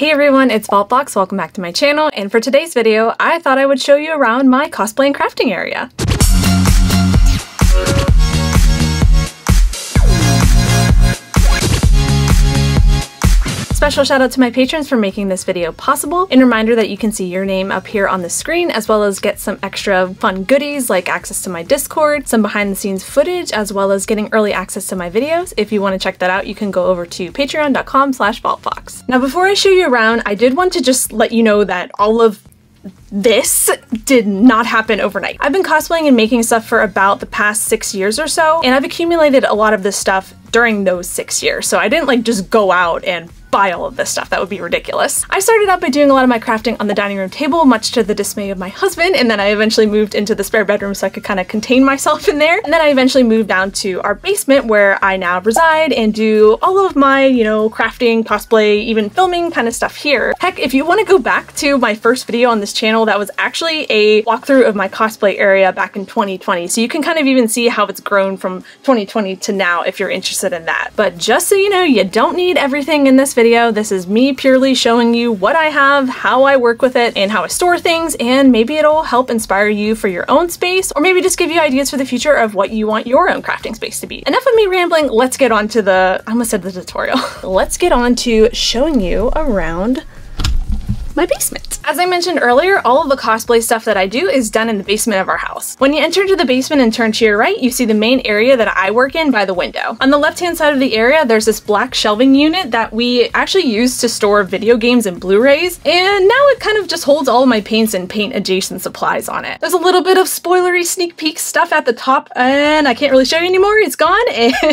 Hey everyone, it's Vaultbox. Welcome back to my channel, and for today's video, I thought I would show you around my cosplay and crafting area. Special shout out to my patrons for making this video possible, and reminder that you can see your name up here on the screen, as well as get some extra fun goodies like access to my Discord, some behind the scenes footage, as well as getting early access to my videos. If you want to check that out, you can go over to patreon.com/vaultbox. Now before I show you around, I did want to just let you know that all of this did not happen overnight. I've been cosplaying and making stuff for about the past 6 years or so, and I've accumulated a lot of this stuff during those 6 years. So I didn't like just go out and buy all of this stuff. That would be ridiculous. I started out by doing a lot of my crafting on the dining room table, much to the dismay of my husband, and then I eventually moved into the spare bedroom so I could kind of contain myself in there. And then I eventually moved down to our basement where I now reside and do all of my, crafting, cosplay, even filming kind of stuff here. Heck, if you want to go back to my first video on this channel, that was actually a walkthrough of my cosplay area back in 2020. So you can kind of even see how it's grown from 2020 to now if you're interested in that. But just so you know, you don't need everything in this video. This is me purely showing you what I have, how I work with it, and how I store things, and maybe it'll help inspire you for your own space, or maybe just give you ideas for the future of what you want your own crafting space to be. Enough of me rambling, let's get on to I almost said the tutorial. Let's get on to showing you around my basement. As I mentioned earlier, all of the cosplay stuff that I do is done in the basement of our house. When you enter into the basement and turn to your right, you see the main area that I work in by the window. On the left-hand side of the area, there's this black shelving unit that we actually use to store video games and Blu-rays, and now it kind of just holds all of my paints and paint-adjacent supplies on it. There's a little bit of spoilery sneak peek stuff at the top, and I can't really show you anymore, it's gone.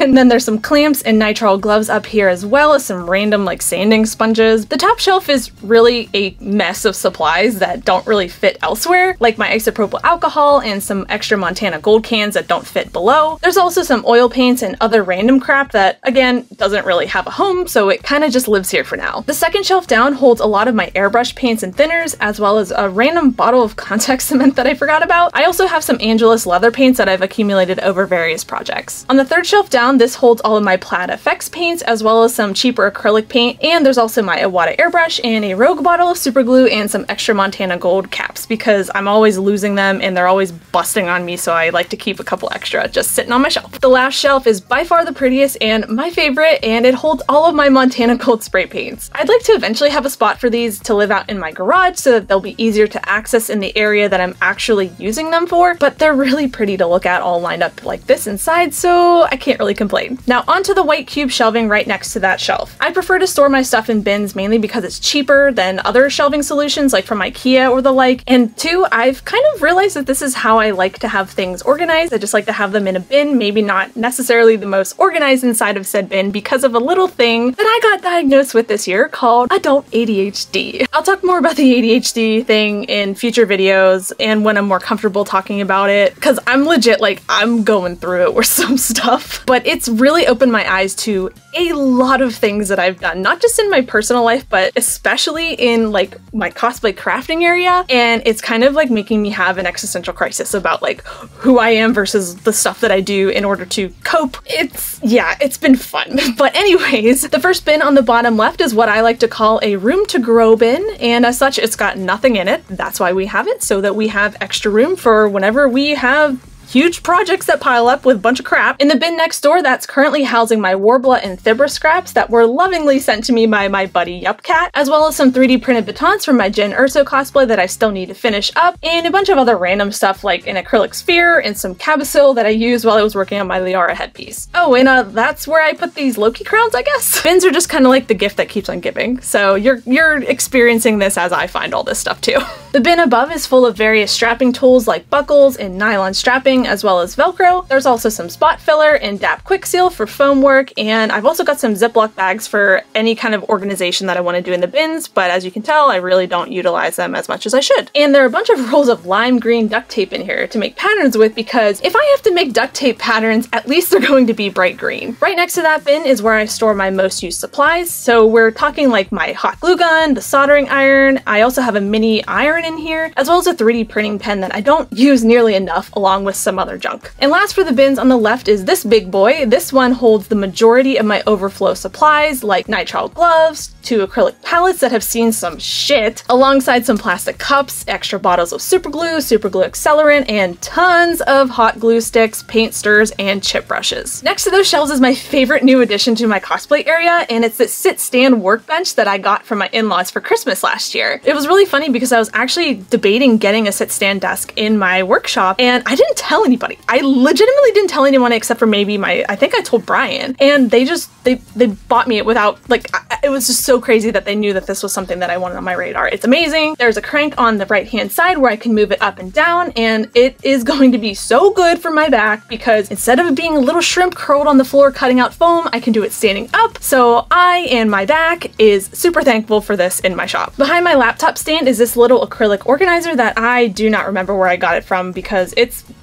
And then there's some clamps and nitrile gloves up here, as well as some random like sanding sponges. The top shelf is really a mess of supplies that don't really fit elsewhere, like my isopropyl alcohol and some extra Montana gold cans that don't fit below. There's also some oil paints and other random crap that, again, doesn't really have a home, so it kind of just lives here for now. The second shelf down holds a lot of my airbrush paints and thinners, as well as a random bottle of contact cement that I forgot about. I also have some Angelus leather paints that I've accumulated over various projects. On the third shelf down, this holds all of my Plaid FX paints, as well as some cheaper acrylic paint, and there's also my Iwata airbrush and a Rogue bottle of super glue and some extra Montana gold caps because I'm always losing them and they're always busting on me, so I like to keep a couple extra just sitting on my shelf. The last shelf is by far the prettiest and my favorite, and it holds all of my Montana gold spray paints. I'd like to eventually have a spot for these to live out in my garage so that they'll be easier to access in the area that I'm actually using them for, but they're really pretty to look at all lined up like this inside, so I can't really complain. Now onto the white cube shelving right next to that shelf. I prefer to store my stuff in bins mainly because it's cheaper than other shelving solutions like from IKEA or the like, and two, I've kind of realized that this is how I like to have things organized. I just like to have them in a bin, maybe not necessarily the most organized inside of said bin because of a little thing that I got diagnosed with this year called adult ADHD. I'll talk more about the ADHD thing in future videos and when I'm more comfortable talking about it, because I'm legit like I'm going through it with some stuff, but it's really opened my eyes to a lot of things that I've done, not just in my personal life, but especially in like my cosplay crafting area, and it's kind of like making me have an existential crisis about like who I am versus the stuff that I do in order to cope. It's been fun. But anyways, the first bin on the bottom left is what I like to call a room to grow bin, and as such it's got nothing in it. That's why we have it, so that we have extra room for whenever we have huge projects that pile up with a bunch of crap. In the bin next door, that's currently housing my Warbler and Thibra scraps that were lovingly sent to me by my buddy Yupcat, as well as some 3D printed batons from my Jin Urso cosplay that I still need to finish up, and a bunch of other random stuff like an acrylic sphere and some Cabasil that I used while I was working on my Liara headpiece. Oh, and that's where I put these Loki crowns, I guess? Bins are just kind of like the gift that keeps on giving, so you're experiencing this as I find all this stuff too. The bin above is full of various strapping tools like buckles and nylon strapping, as well as Velcro. There's also some spot filler and DAP quick seal for foam work, and I've also got some Ziploc bags for any kind of organization that I want to do in the bins, but as you can tell, I really don't utilize them as much as I should. And there are a bunch of rolls of lime green duct tape in here to make patterns with, because if I have to make duct tape patterns, at least they're going to be bright green. Right next to that bin is where I store my most used supplies, so we're talking like my hot glue gun, the soldering iron. I also have a mini iron in here, as well as a 3D printing pen that I don't use nearly enough, along with some other junk. And last for the bins on the left is this big boy. This one holds the majority of my overflow supplies like nitrile gloves, 2 acrylic palettes that have seen some shit, alongside some plastic cups, extra bottles of super glue accelerant, and tons of hot glue sticks, paint stirrers, and chip brushes. Next to those shelves is my favorite new addition to my cosplay area, and it's this Stand Workbench that I got from my in-laws for Christmas last year. It was really funny because I was actually debating getting a sit-stand desk in my workshop, and I didn't tell anybody. I legitimately didn't tell anyone except for maybe I think I told Brian, and they bought me it without, like, it was just so crazy that they knew that this was something that I wanted on my radar. It's amazing. There's a crank on the right-hand side where I can move it up and down, and it is going to be so good for my back because instead of it being a little shrimp curled on the floor cutting out foam, I can do it standing up. So I and my back is super thankful for this in my shop. Behind my laptop stand is this little acrylic organizer that I do not remember where I got it from because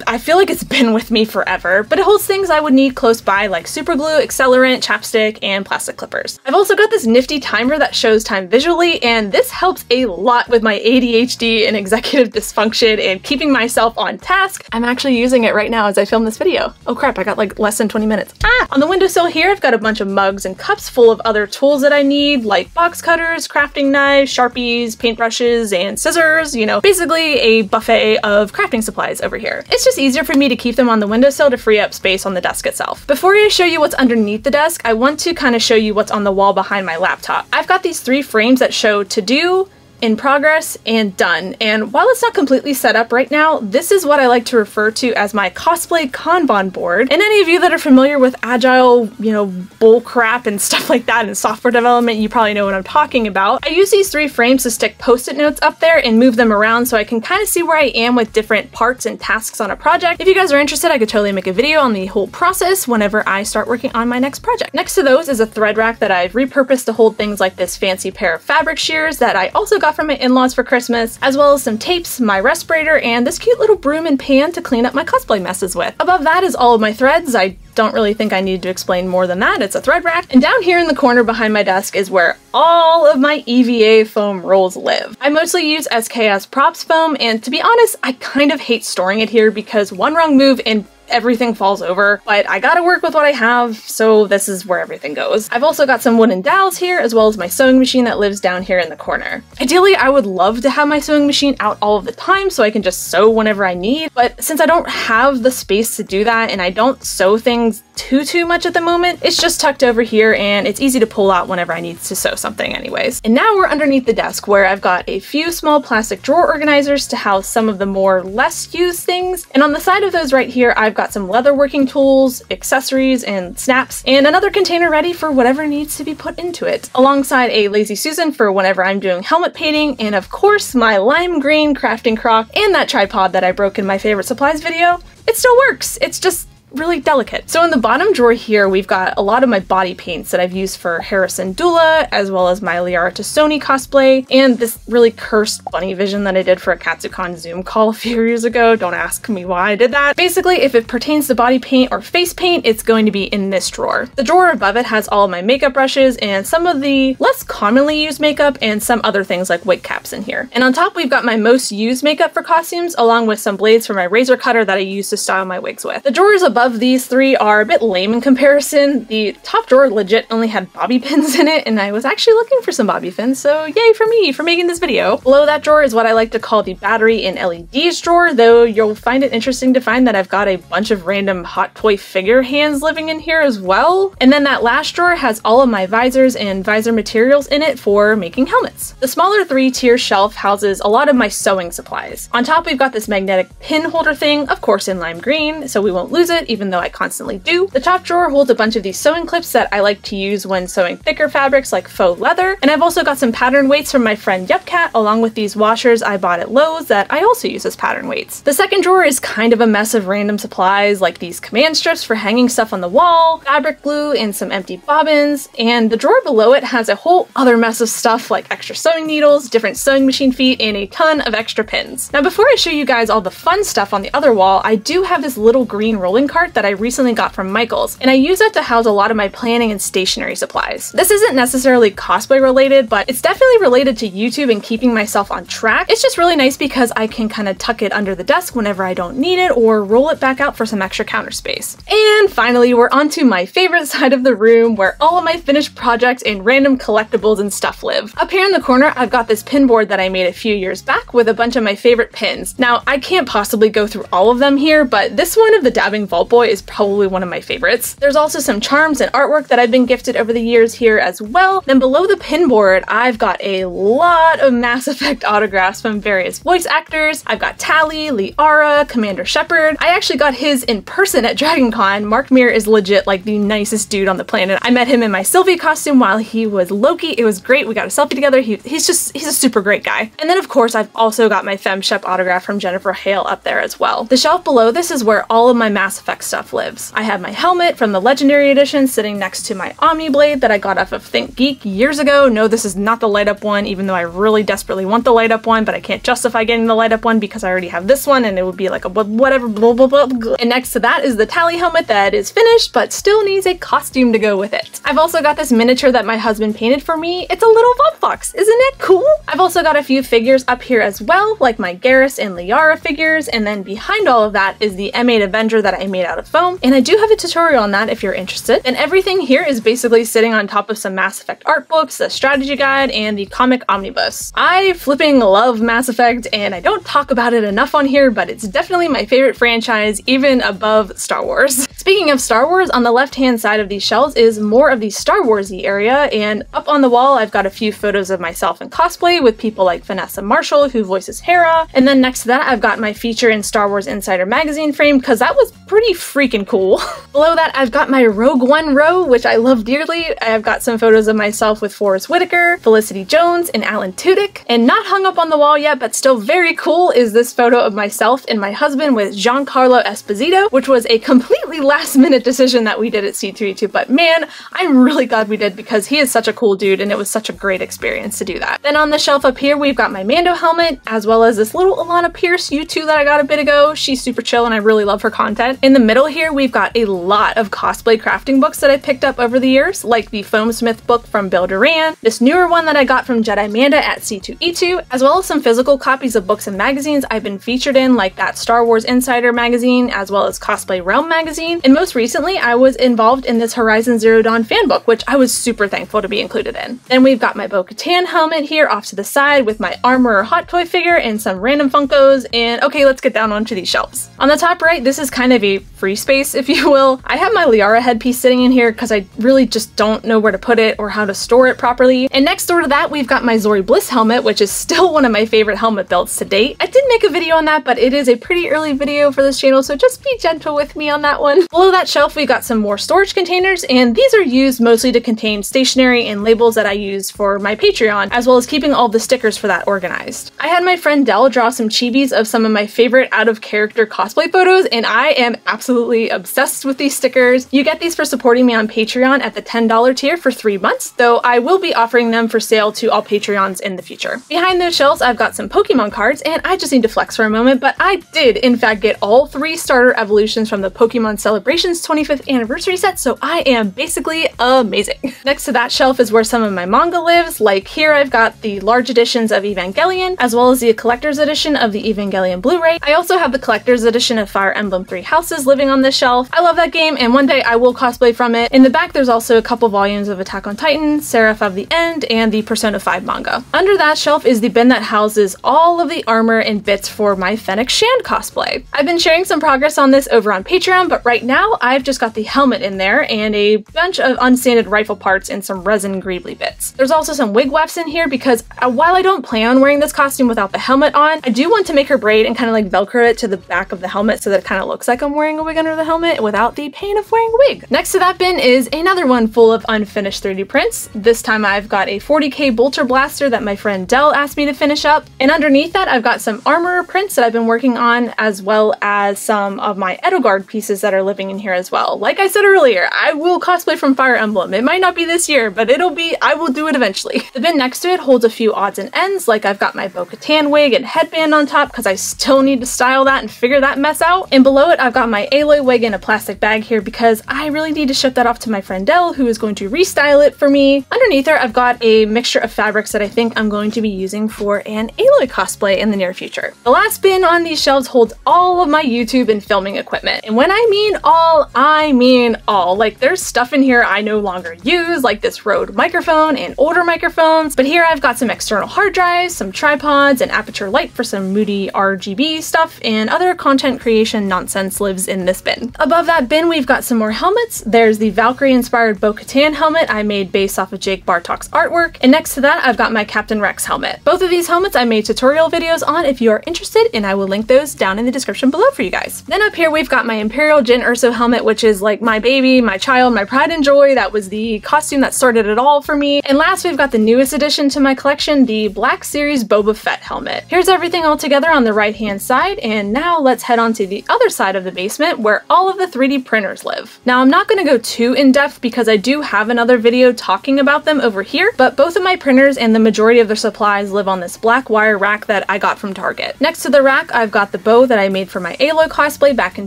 I feel like it's been with me forever, but it holds things I would need close by like super glue, accelerant, chapstick, and plastic clippers. I've also got this nifty timer that shows time visually, and this helps a lot with my ADHD and executive dysfunction and keeping myself on task. I'm actually using it right now as I film this video. Oh crap, I got like less than 20 minutes. On the windowsill here, I've got a bunch of mugs and cups full of other tools that I need, like box cutters, crafting knives, Sharpies, paintbrushes, and scissors, you know, basically a buffet of crafting supplies over here. It's just easier for me to keep them on the windowsill to free up space on the desk itself. Before I show you what's underneath the desk, I want to kind of show you what's on the wall behind my laptop. I've got these 3 frames that show to do, in progress, and done. And while it's not completely set up right now, this is what I like to refer to as my cosplay Kanban board. And any of you that are familiar with agile, you know, bull crap and stuff like that in software development, you probably know what I'm talking about. I use these 3 frames to stick post-it notes up there and move them around so I can kind of see where I am with different parts and tasks on a project. If you guys are interested, I could totally make a video on the whole process whenever I start working on my next project. Next to those is a thread rack that I've repurposed to hold things like this fancy pair of fabric shears that I also got from my in-laws for Christmas, as well as some tapes, my respirator, and this cute little broom and pan to clean up my cosplay messes with. Above that is all of my threads. I don't really think I need to explain more than that. It's a thread rack. And down here in the corner behind my desk is where all of my EVA foam rolls live. I mostly use SKS props foam, and to be honest, I kind of hate storing it here because one wrong move and everything falls over, but I gotta work with what I have, so this is where everything goes. I've also got some wooden dowels here, as well as my sewing machine that lives down here in the corner. Ideally, I would love to have my sewing machine out all of the time so I can just sew whenever I need, but since I don't have the space to do that and I don't sew things too much at the moment, it's just tucked over here and it's easy to pull out whenever I need to sew something anyways. And now we're underneath the desk where I've got a few small plastic drawer organizers to house some of the more less used things, and on the side of those right here, I've got some leather working tools, accessories, and snaps, and another container ready for whatever needs to be put into it, alongside a Lazy Susan for whenever I'm doing helmet painting, and of course my lime green crafting crock and that tripod that I broke in my favorite supplies video. It still works, it's just really delicate. So in the bottom drawer here, we've got a lot of my body paints that I've used for Harrison Dula, as well as my Liara Tassoni cosplay, and this really cursed bunny vision that I did for a Katsucon Zoom call a few years ago. Don't ask me why I did that. Basically, if it pertains to body paint or face paint, it's going to be in this drawer. The drawer above it has all of my makeup brushes and some of the less commonly used makeup and some other things like wig caps in here. And on top, we've got my most used makeup for costumes, along with some blades for my razor cutter that I use to style my wigs with. The drawers above these 3 are a bit lame in comparison. The top drawer legit only had bobby pins in it, and I was actually looking for some bobby pins, so yay for me for making this video. Below that drawer is what I like to call the battery and LEDs drawer, though you'll find it interesting to find that I've got a bunch of random hot toy figure hands living in here as well. And then that last drawer has all of my visors and visor materials in it for making helmets. The smaller 3-tier shelf houses a lot of my sewing supplies. On top, we've got this magnetic pin holder thing, of course in lime green, so we won't lose it, even though I constantly do. The top drawer holds a bunch of these sewing clips that I like to use when sewing thicker fabrics like faux leather, and I've also got some pattern weights from my friend Yupcat, along with these washers I bought at Lowe's that I also use as pattern weights. The second drawer is kind of a mess of random supplies like these command strips for hanging stuff on the wall, fabric glue, and some empty bobbins, and the drawer below it has a whole other mess of stuff like extra sewing needles, different sewing machine feet, and a ton of extra pins. Now before I show you guys all the fun stuff on the other wall, I do have this little green rolling cart cart that I recently got from Michaels, and I use that to house a lot of my planning and stationery supplies. This isn't necessarily cosplay related, but it's definitely related to YouTube and keeping myself on track. It's just really nice because I can kind of tuck it under the desk whenever I don't need it or roll it back out for some extra counter space. And finally, we're onto my favorite side of the room where all of my finished projects and random collectibles and stuff live. Up here in the corner, I've got this pin board that I made a few years back with a bunch of my favorite pins. Now, I can't possibly go through all of them here, but this one of the Dabbing Vault Boy is probably one of my favorites. There's also some charms and artwork that I've been gifted over the years here as well. Then below the pin board, I've got a lot of Mass Effect autographs from various voice actors. I've got Tali, Liara, Commander Shepard. I actually got his in person at Dragon Con. Mark Mir is legit like the nicest dude on the planet. I met him in my Sylvie costume while he was Loki. It was great. We got a selfie together. He's a super great guy. And then of course, I've also got my Fem Shep autograph from Jennifer Hale up there as well. The shelf below this is where all of my Mass Effect stuff lives. I have my helmet from the Legendary Edition sitting next to my Omni Blade that I got off of Think Geek years ago. No, this is not the light up one, even though I really desperately want the light up one, but I can't justify getting the light up one because I already have this one and it would be like a whatever blah blah blah blah. And next to that is the Tali helmet that is finished but still needs a costume to go with it. I've also got this miniature that my husband painted for me. It's a little Vault Fox. Isn't it cool? I've also got a few figures up here as well, like my Garrus and Liara figures, and then behind all of that is the M8 Avenger that I made out of foam, and I do have a tutorial on that if you're interested. And everything here is basically sitting on top of some Mass Effect art books, the strategy guide, and the comic omnibus. I flipping love Mass Effect, and I don't talk about it enough on here, but it's definitely my favorite franchise, even above Star Wars. Speaking of Star Wars, on the left-hand side of these shelves is more of the Star Wars-y area, and up on the wall I've got a few photos of myself in cosplay with people like Vanessa Marshall, who voices Hera, and then next to that I've got my feature in Star Wars Insider magazine frame, because that was pretty freaking cool. Below that I've got my Rogue One row, which I love dearly. I've got some photos of myself with Forrest Whitaker, Felicity Jones, and Alan Tudyk, and not hung up on the wall yet, but still very cool, is this photo of myself and my husband with Giancarlo Esposito, which was a completely last-minute decision that we did at C3E2, but man, I'm really glad we did because he is such a cool dude and it was such a great experience to do that. Then on the shelf up here, we've got my Mando helmet, as well as this little Alana Pierce U2 that I got a bit ago. She's super chill and I really love her content. In the middle here, we've got a lot of cosplay crafting books that I picked up over the years, like the Foam Smith book from Bill Duran, this newer one that I got from Jedi Manda at C2E2, as well as some physical copies of books and magazines I've been featured in, like that Star Wars Insider magazine, as well as Cosplay Realm magazine, and most recently I was involved in this Horizon Zero Dawn fan book, which I was super thankful to be included in. Then we've got my Bo-Katan helmet here off to the side with my Armorer hot toy figure and some random Funkos, and okay, let's get down onto these shelves. On the top right, this is kind of a free space, if you will. I have my Liara headpiece sitting in here because I really just don't know where to put it or how to store it properly. And next door to that, we've got my Zori Bliss helmet, which is still one of my favorite helmet builds to date. I did make a video on that, but it is a pretty early video for this channel, so just be gentle with me on that one. Below that shelf, we've got some more storage containers, and these are used mostly to contain stationery and labels that I use for my Patreon, as well as keeping all the stickers for that organized. I had my friend Dell draw some chibis of some of my favorite out-of-character cosplay photos, and I am absolutely obsessed with these stickers. You get these for supporting me on Patreon at the $10 tier for 3 months, though I will be offering them for sale to all Patreons in the future. Behind those shelves, I've got some Pokemon cards, and I just need to flex for a moment, but I did in fact get all 3 starter evolutions from the Pokemon Celebrations 25th anniversary set, so I am basically amazing. Next to that shelf is where some of my manga lives, like here I've got the large editions of Evangelion, as well as the collector's edition of the Evangelion Blu-ray. I also have the collector's edition of Fire Emblem Three Houses living on this shelf. I love that game, and one day I will cosplay from it. In the back, there's also a couple volumes of Attack on Titan, Seraph of the End, and the Persona 5 manga. Under that shelf is the bin that houses all of the armor and bits for my Fennec Shand cosplay. I've been sharing some progress on this over on Patreon, but right now I've just got the helmet in there and a bunch of unsanded rifle parts and some resin greebly bits. There's also some wig wefts in here because while I don't plan on wearing this costume without the helmet on, I do want to make her braid and kind of like velcro it to the back of the helmet so that it kind of looks like I'm wearing a wig under the helmet without the pain of wearing a wig. Next to that bin is another one full of unfinished 3D prints. This time I've got a 40K Bolter Blaster that my friend Dell asked me to finish up, and underneath that I've got some armor prints that I've been working on, as well as some of my Edelgard pieces that are living in here as well. Like I said earlier, I will cosplay from Fire Emblem. It might not be this year, but I will do it eventually. The bin next to it holds a few odds and ends, like I've got my Bo-Katan wig and headband on top because I still need to style that and figure that mess out. And below it I've got my Aloy wig in a plastic bag here because I really need to ship that off to my friend Dell, who is going to restyle it for me. Underneath her, I've got a mixture of fabrics that I think I'm going to be using for an Aloy cosplay in the near future. The last bin on these shelves holds all of my YouTube and filming equipment. And when I mean all, I mean all. Like, there's stuff in here I no longer use, like this Rode microphone and older microphones. But here I've got some external hard drives, some tripods, an aperture light for some moody RGB stuff, and other content creation nonsense lives in this bin. Above that bin, we've got some more helmets. There's the Valkyrie-inspired Bo-Katan helmet I made based off of Jake Bartok's artwork, and next to that, I've got my Captain Rex helmet. Both of these helmets I made tutorial videos on if you are interested, and I will link those down in the description below for you guys. Then up here, we've got my Imperial Jin Urso helmet, which is like my baby, my child, my pride and joy. That was the costume that started it all for me. And last, we've got the newest addition to my collection, the Black Series Boba Fett helmet. Here's everything all together on the right-hand side, and now let's head on to the other side of the basement where all of the 3D printers live. Now, I'm not going to go too in-depth because I do have another video talking about them over here, but both of my printers and the majority of their supplies live on this black wire rack that I got from Target. Next to the rack, I've got the bow that I made for my Aloy cosplay back in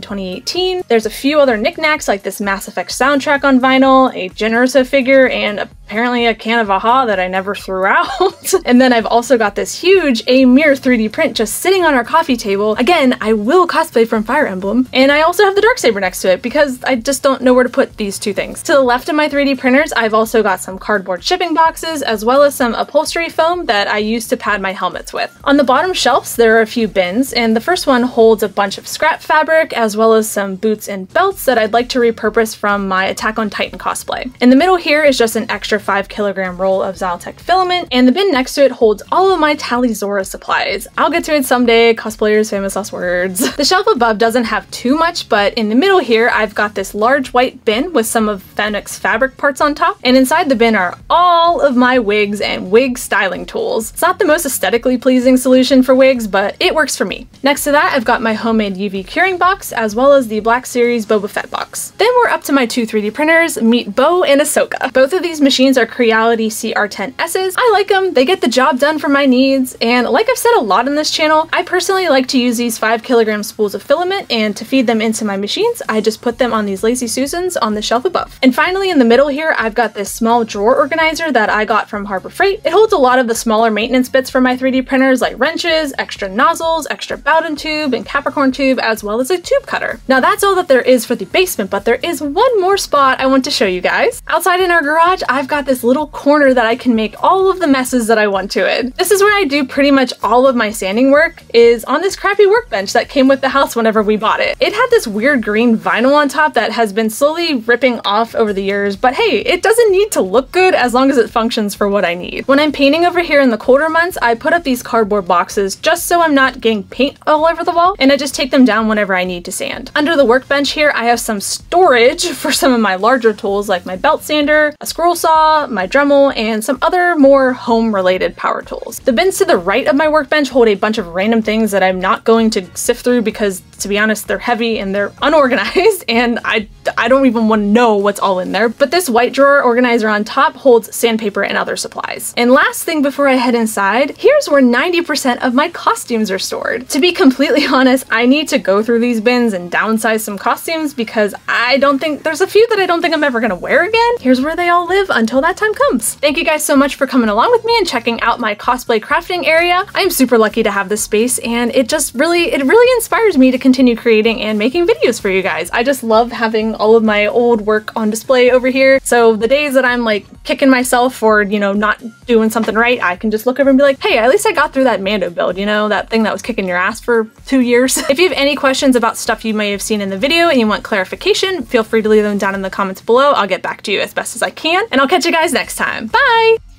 2018. There's a few other knickknacks like this Mass Effect soundtrack on vinyl, a Jin Urso figure, and apparently a can of AHA that I never threw out. And then I've also got this huge Amir 3D print just sitting on our coffee table. Again, I will cosplay from Fire Emblem. And I also have the Darksaber next to it because I just don't know where to put these two things. To the left of my 3D printers, I've also got some cardboard shipping boxes as well as some upholstery foam that I use to pad my helmets with. On the bottom shelves, there are a few bins, and the first one holds a bunch of scrap fabric as well as some boots and belts that I'd like to repurpose from my Attack on Titan cosplay. In the middle here is just an extra 5-kilogram roll of Zaltech filament, and the bin next to it holds all of my Talizora supplies. I'll get to it someday, cosplayers' famous last words. The shelf above doesn't have too much, but in the middle here, I've got this large white bin with some of Fennec's fabric parts on top, and inside the bin are all of my wigs and wig styling tools. It's not the most aesthetically pleasing solution for wigs, but it works for me. Next to that, I've got my homemade UV curing box, as well as the Black Series Boba Fett box. Then we're up to my two 3D printers, Meet Bo and Ahsoka. Both of these machines are Creality CR10Ss. I like them, they get the job done for my needs, and like I've said a lot on this channel, I personally like to use these 5-kilogram spools of filament, and to feed them into my machines, I just put them on these Lazy Susans on the shelf above. And finally, in the middle here, I've got this small drawer organizer that I got from Harbor Freight. It holds a lot of the smaller maintenance bits for my 3D printers like wrenches, extra nozzles, extra Bowden tube, and Capricorn tube, as well as a tube cutter. Now that's all that there is for the basement, but there is one more spot I want to show you guys. Outside in our garage, I've got this little corner that I can make all of the messes that I want to it. This is where I do pretty much all of my sanding work, is on this crappy workbench that came with the house whenever we bought it. It had this weird green vinyl on top that has been slowly ripping off over the years, but hey, it doesn't need to look good as long as it functions for what I need. When I'm painting over here in the colder months, I put up these cardboard boxes just so I'm not getting paint all over the wall, and I just take them down whenever I need to sand. Under the workbench here, I have some storage for some of my larger tools like my belt sander, a scroll saw, my Dremel, and some other more home-related power tools. The bins to the right of my workbench hold a bunch of random things that I'm not going to sift through because, to be honest, they're heavy and they're unorganized, and I don't even want to know what's all in there. But this white drawer organizer on top holds sandpaper and other supplies. And last thing before I head inside, here's where 90% of my costumes are stored. To be completely honest, I need to go through these bins and downsize some costumes because there's a few that I don't think I'm ever gonna wear again. Here's where they all live until that time comes. Thank you guys so much for coming along with me and checking out my cosplay crafting area. I'm super lucky to have this space, and it really inspires me to continue creating and making videos for you guys. I just love having all of my old work on display over here. So the days that I'm like kicking myself for, you know, not doing something right, I can just look over and be like, hey, at least I got through that Mando build, you know, that thing that was kicking your ass for 2 years. If you have any questions about stuff you may have seen in the video and you want clarification, feel free to leave them down in the comments below. I'll get back to you as best as I can, and I'll catch you guys next time. Bye!